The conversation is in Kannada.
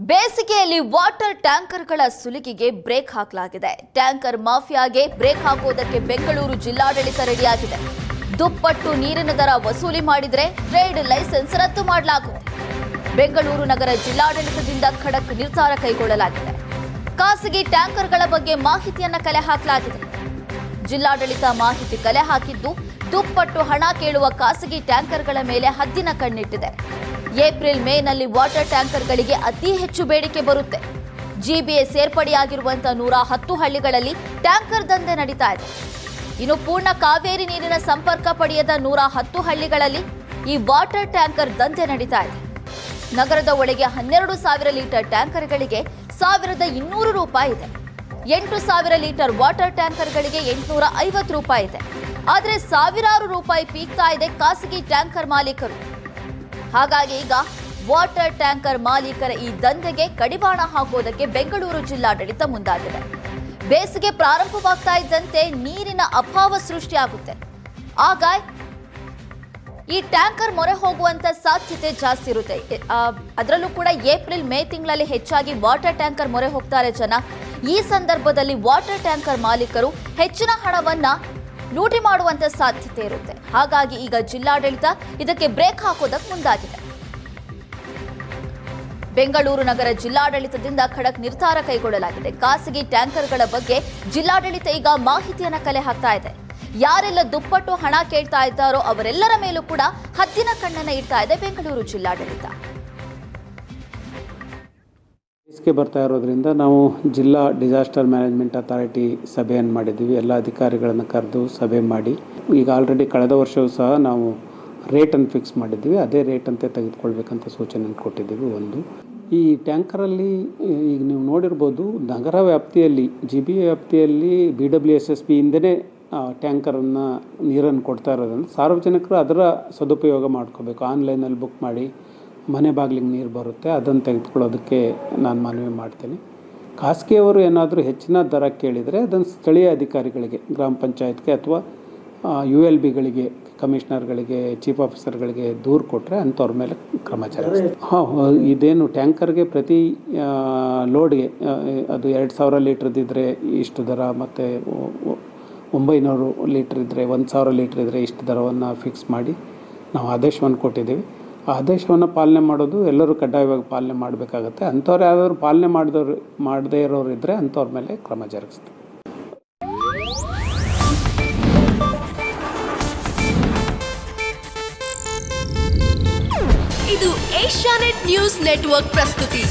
ಬೇಸಿಗೆಯಲ್ಲಿ ವಾಟರ್ ಟ್ಯಾಂಕರ್ಗಳ ಸುಲಿಗೆಗೆ ಬ್ರೇಕ್ ಹಾಕಲಾಗಿದೆ. ಟ್ಯಾಂಕರ್ ಮಾಫಿಯಾಗೆ ಬ್ರೇಕ್ ಹಾಕೋದಕ್ಕೆ ಬೆಂಗಳೂರು ಜಿಲ್ಲಾಡಳಿತ ರೆಡಿಯಾಗಿದೆ. ದುಪ್ಪಟ್ಟು ನೀರಿನ ದರ ವಸೂಲಿ ಮಾಡಿದರೆ ಟ್ರೇಡ್ ಲೈಸೆನ್ಸ್ ರದ್ದು ಮಾಡಲಾಗುತ್ತದೆ. ಬೆಂಗಳೂರು ನಗರ ಜಿಲ್ಲಾಡಳಿತದಿಂದ ಖಡಕ್ ನಿರ್ಧಾರ ಕೈಗೊಳ್ಳಲಾಗಿದೆ. ಖಾಸಗಿ ಟ್ಯಾಂಕರ್ಗಳ ಬಗ್ಗೆ ಮಾಹಿತಿಯನ್ನು ಕಲೆ ಹಾಕಲಾಗಿದೆ. ಜಿಲ್ಲಾಡಳಿತ ಮಾಹಿತಿ ಕಲೆ ಹಾಕಿದ್ದು ದುಪ್ಪಟ್ಟು ಹಣ ಕೇಳುವ ಖಾಸಗಿ ಟ್ಯಾಂಕರ್ಗಳ ಮೇಲೆ ಹದ್ದಿನ ಕಣ್ಣಿಟ್ಟಿದೆ. ಏಪ್ರಿಲ್ ಮೇನಲ್ಲಿ ವಾಟರ್ ಟ್ಯಾಂಕರ್ಗಳಿಗೆ ಅತಿ ಹೆಚ್ಚು ಬೇಡಿಕೆ ಬರುತ್ತೆ. ಜಿಬಿಎ ಸೇರ್ಪಡೆಯಾಗಿರುವಂತಹ 110 ಹಳ್ಳಿಗಳಲ್ಲಿ ಟ್ಯಾಂಕರ್ ದಂಧೆ ನಡೀತಾ ಇದೆ. ಇನ್ನು ಪೂರ್ಣ ಕಾವೇರಿ ನೀರಿನ ಸಂಪರ್ಕ ಪಡೆಯದ 110 ಹಳ್ಳಿಗಳಲ್ಲಿ ಈ ವಾಟರ್ ಟ್ಯಾಂಕರ್ ದಂಧೆ ನಡೀತಾ ಇದೆ. ನಗರದ ಒಳಗೆ 12,000 ಲೀಟರ್ ಟ್ಯಾಂಕರ್ಗಳಿಗೆ 1,200 ರೂಪಾಯಿ ಇದೆ. 8,000 ಲೀಟರ್ ವಾಟರ್ ಟ್ಯಾಂಕರ್ಗಳಿಗೆ 850 ರೂಪಾಯಿ ಇದೆ. ಆದರೆ ಸಾವಿರಾರು ರೂಪಾಯಿ ಪೀಕ್ತಾ ಇದೆ ಖಾಸಗಿ ಟ್ಯಾಂಕರ್ ಮಾಲೀಕರು. ಹಾಗಾಗಿ ಈಗ ವಾಟರ್ ಟ್ಯಾಂಕರ್ ಮಾಲೀಕರ ಈ ದಂಧೆಗೆ ಕಡಿವಾಣ ಹಾಕೋದಕ್ಕೆ ಬೆಂಗಳೂರು ಜಿಲ್ಲಾಡಳಿತ ಮುಂದಾಗಿದೆ. ಬೇಸಿಗೆ ಪ್ರಾರಂಭವಾಗ್ತಾ ಇದ್ದಂತೆ ನೀರಿನ ಅಭಾವ ಸೃಷ್ಟಿಯಾಗುತ್ತೆ. ಆಗ ಈ ಟ್ಯಾಂಕರ್ ಮೊರೆ ಹೋಗುವಂತ ಸಾಧ್ಯತೆ ಜಾಸ್ತಿ ಇರುತ್ತೆ. ಅದರಲ್ಲೂ ಕೂಡ ಏಪ್ರಿಲ್ ಮೇ ತಿಂಗಳಲ್ಲಿ ಹೆಚ್ಚಾಗಿ ವಾಟರ್ ಟ್ಯಾಂಕರ್ ಮೊರೆ ಹೋಗ್ತಾರೆ ಜನ. ಈ ಸಂದರ್ಭದಲ್ಲಿ ವಾಟರ್ ಟ್ಯಾಂಕರ್ ಮಾಲೀಕರು ಹೆಚ್ಚಿನ ಹಣವನ್ನ ಲೂಟಿ ಮಾಡುವಂತ ಸಾಧ್ಯತೆ ಇರುತ್ತೆ. ಹಾಗಾಗಿ ಈಗ ಜಿಲ್ಲಾಡಳಿತ ಇದಕ್ಕೆ ಬ್ರೇಕ್ ಹಾಕೋದಕ್ಕೆ ಮುಂದಾಗಿದೆ. ಬೆಂಗಳೂರು ನಗರ ಜಿಲ್ಲಾಡಳಿತದಿಂದ ಖಡಕ್ ನಿರ್ಧಾರ ಕೈಗೊಳ್ಳಲಾಗಿದೆ. ಖಾಸಗಿ ಟ್ಯಾಂಕರ್ಗಳ ಬಗ್ಗೆ ಜಿಲ್ಲಾಡಳಿತ ಈಗ ಮಾಹಿತಿಯನ್ನ ಕಲೆ ಹಾಕ್ತಾ ಇದೆ. ಯಾರೆಲ್ಲ ದುಪ್ಪಟ್ಟು ಹಣ ಕೇಳ್ತಾ ಇದ್ದಾರೋ ಅವರೆಲ್ಲರ ಮೇಲೂ ಕೂಡ ಹದ್ದಿನ ಕಣ್ಣನ್ನ ಇಡ್ತಾ ಇದೆ ಬೆಂಗಳೂರು ಜಿಲ್ಲಾಡಳಿತ. ಬೇಸಿಗೆ ಬರ್ತಾ ಇರೋದ್ರಿಂದ ನಾವು ಜಿಲ್ಲಾ ಡಿಸಾಸ್ಟರ್ ಮ್ಯಾನೇಜ್ಮೆಂಟ್ ಅಥಾರಿಟಿ ಸಭೆಯನ್ನು ಮಾಡಿದ್ದೀವಿ. ಎಲ್ಲ ಅಧಿಕಾರಿಗಳನ್ನು ಕರೆದು ಸಭೆ ಮಾಡಿ ಈಗ ಆಲ್ರೆಡಿ ಕಳೆದ ವರ್ಷವೂ ಸಹ ನಾವು ರೇಟನ್ನು ಫಿಕ್ಸ್ ಮಾಡಿದ್ದೀವಿ. ಅದೇ ರೇಟಂತೆ ತೆಗೆದುಕೊಳ್ಬೇಕಂತ ಸೂಚನೆ ಕೊಟ್ಟಿದ್ದೀವಿ. ಒಂದು ಈ ಟ್ಯಾಂಕರಲ್ಲಿ ಈಗ ನೀವು ನೋಡಿರ್ಬೋದು, ನಗರ ವ್ಯಾಪ್ತಿಯಲ್ಲಿ GBA ವ್ಯಾಪ್ತಿಯಲ್ಲಿ BWSSB ಇಂದನೇ ಟ್ಯಾಂಕರನ್ನು ನೀರನ್ನು ಕೊಡ್ತಾ ಇರೋದ್ರಿಂದ ಸಾರ್ವಜನಿಕರು ಅದರ ಸದುಪಯೋಗ ಮಾಡ್ಕೋಬೇಕು. ಆನ್ಲೈನಲ್ಲಿ ಬುಕ್ ಮಾಡಿ ಮನೆ ಬಾಗಿಲಿಗೆ ನೀರು ಬರುತ್ತೆ, ಅದನ್ನು ತೆಗೆದುಕೊಳ್ಳೋದಕ್ಕೆ ನಾನು ಮನವಿ ಮಾಡ್ತೀನಿ. ಖಾಸಗಿಯವರು ಏನಾದರೂ ಹೆಚ್ಚಿನ ದರ ಕೇಳಿದರೆ ಅದನ್ನು ಸ್ಥಳೀಯ ಅಧಿಕಾರಿಗಳಿಗೆ, ಗ್ರಾಮ ಪಂಚಾಯತ್ಗೆ ಅಥವಾ ULBಗಳಿಗೆ, ಕಮಿಷನರ್ಗಳಿಗೆ, ಚೀಫ್ ಆಫೀಸರ್ಗಳಿಗೆ ದೂರು ಕೊಟ್ಟರೆ ಅಂಥವ್ರ ಮೇಲೆ ಕ್ರಮ ಜರುಗಿಸ್ತೀವಿ. ಇದೇನು ಟ್ಯಾಂಕರ್ಗೆ ಪ್ರತಿ ಲೋಡ್ಗೆ ಅದು 2,000 ಲೀಟ್ರದ್ದಿದ್ದರೆ ಇಷ್ಟು ದರ, ಮತ್ತು 900 ಲೀಟ್ರ್ ಇದ್ದರೆ 1,000 ಲೀಟ್ರ್ ಇದ್ದರೆ ಇಷ್ಟು ದರವನ್ನು ಫಿಕ್ಸ್ ಮಾಡಿ ನಾವು ಆದೇಶವನ್ನು ಕೊಟ್ಟಿದ್ದೀವಿ. ಆ ಆದೇಶವನ್ನು ಪಾಲನೆ ಮಾಡೋದು ಎಲ್ಲರೂ ಕಡ್ಡಾಯವಾಗಿ ಪಾಲನೆ ಮಾಡಬೇಕಾಗತ್ತೆ. ಅಂಥವ್ರು ಯಾವ್ದಾದ್ರು ಪಾಲನೆ ಮಾಡದೇ ಇರೋರು ಇದ್ದರೆ ಅಂಥವ್ರ ಮೇಲೆ ಕ್ರಮ ಜರುಗಿಸ್ತೀವಿ. ಇದು ಏಷ್ಯಾನೆಟ್ ನ್ಯೂಸ್ ನೆಟ್ವರ್ಕ್ ಪ್ರಸ್ತುತಿ.